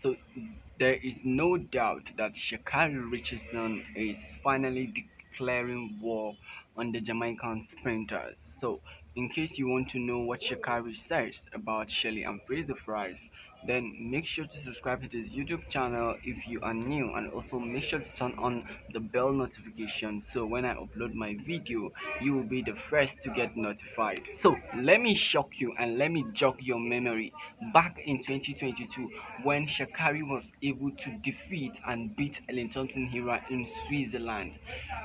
So there is no doubt that Shaccarri Richardson is finally declaring war on the Jamaican sprinters. So in case you want to know what Shaccarri says about Shelly and Fraser Pryce, then make sure to subscribe to his YouTube channel if you are new, and also make sure to turn on the bell notification so when I upload my video you will be the first to get notified. So let me shock you and let me jog your memory back in 2022 when Shakari was able to defeat and beat Ellen Thompson Hira in Switzerland.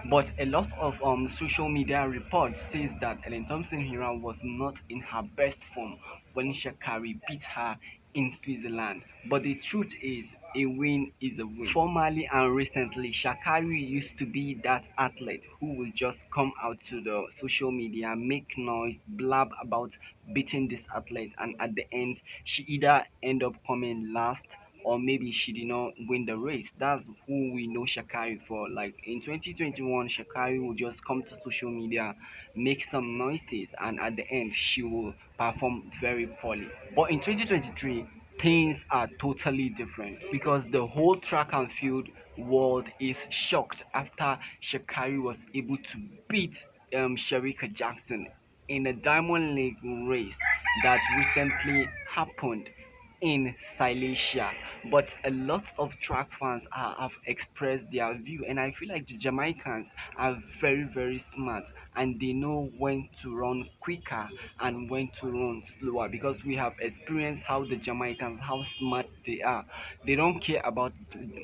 But a lot of social media reports says that Ellen Thompson Hira was not in her best form when Shakari beat her in Switzerland. But the truth is, a win is a win. Formerly and recently, Shakari used to be that athlete who will just come out to the social media, make noise, blab about beating this athlete, and at the end, she either end up coming last or maybe she did not win the race. That's who we know Shakari for. Like in 2021, Shakari will just come to social media, make some noises, and at the end, she will perform very poorly. But in 2023, things are totally different because the whole track and field world is shocked after Shakari was able to beat Sherika Jackson in a Diamond League race that recently happened in Silesia. But a lot of track fans have expressed their view, and I feel like the Jamaicans are very, very smart and they know when to run quicker and when to run slower because we have experienced how the Jamaicans, how smart they are. They don't care about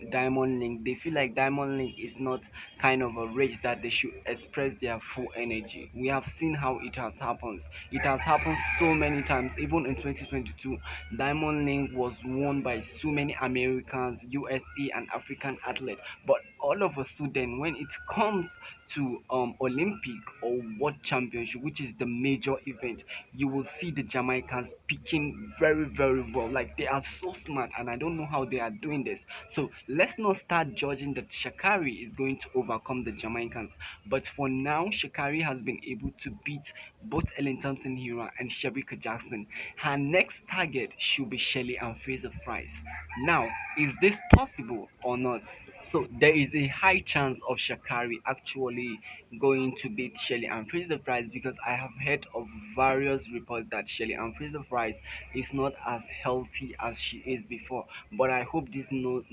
Diamond Link. They feel like Diamond Link is not kind of a race that they should express their full energy. We have seen how it has happened. It has happened so many times. Even in 2022, Diamond Link was won by so many Americans, USA, and African athletes. But all of a sudden, when it comes to Olympic or World Championship, which is the major event, you will see the Jamaicans picking very, very well. Like they are so smart, and I don't know how they are doing this. So let's not start judging that Shakari is going to overcome the Jamaicans. But for now, Shakari has been able to beat both Ellen Thompson Hero and Shabika Jackson. Her next target should be Shelly and Fraser Price. Now, is this possible or not? So there is a high chance of Shakari actually going to beat Shelly and Fraser Price because I have heard of various reports that Shelly and Fraser Price is not as healthy as she is before. But I hope this news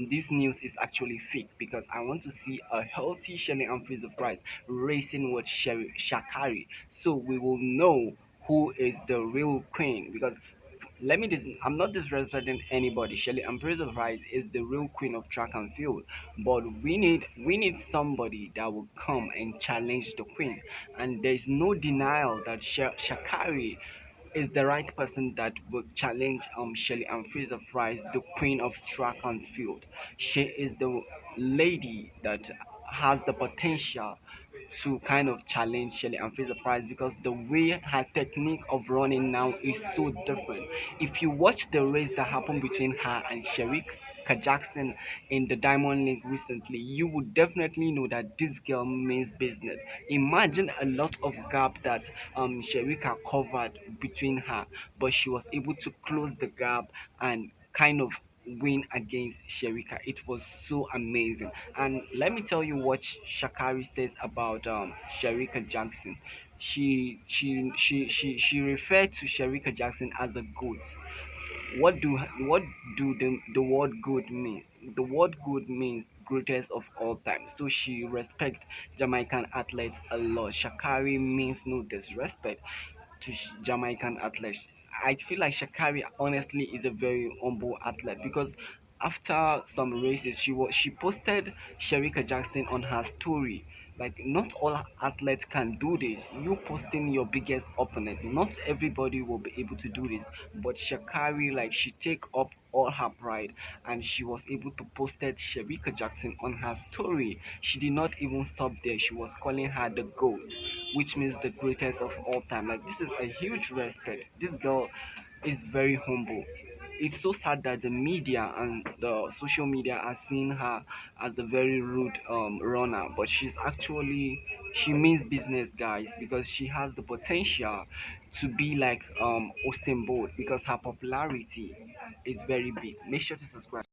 is actually fake because I want to see a healthy Shelly and Fraser Price racing with Shakari, so we will know who is the real queen. Because I'm not disrespecting anybody. Shelly Empress Rice is the real queen of track and field, but we need somebody that will come and challenge the queen. And there is no denial that Shakari is the right person that will challenge Shelly and Fraser Price, the queen of track and field. She is the lady that has the potential to kind of challenge Shelly and Fraser Price because the way her technique of running now is so different. If you watch the race that happened between her and Sherika Jackson in the Diamond League recently, you would definitely know that this girl means business. Imagine a lot of gap that Sherika covered between her, but she was able to close the gap and kind of win against Sherika. It was so amazing. And let me tell you what Shakari says about Sherika Jackson. She referred to Sherika Jackson as a goat. What do the word good mean? The word good means greatest of all time. So she respects Jamaican athletes a lot. Shakari means no disrespect to Jamaican athletes. I feel like Shakari honestly is a very humble athlete because after some races she posted Sherika Jackson on her story. Like not all athletes can do this. You posting your biggest opponent. Not everybody will be able to do this. But Shakari, like she take up all her pride and she was able to posted Sherika Jackson on her story. She did not even stop there. She was calling her the GOAT, which means the greatest of all time. Like this is a huge respect. This girl is very humble. It's so sad that the media and the social media are seeing her as a very rude runner, but she means business, guys, because she has the potential to be like Usain Bolt because her popularity is very big. Make sure to subscribe.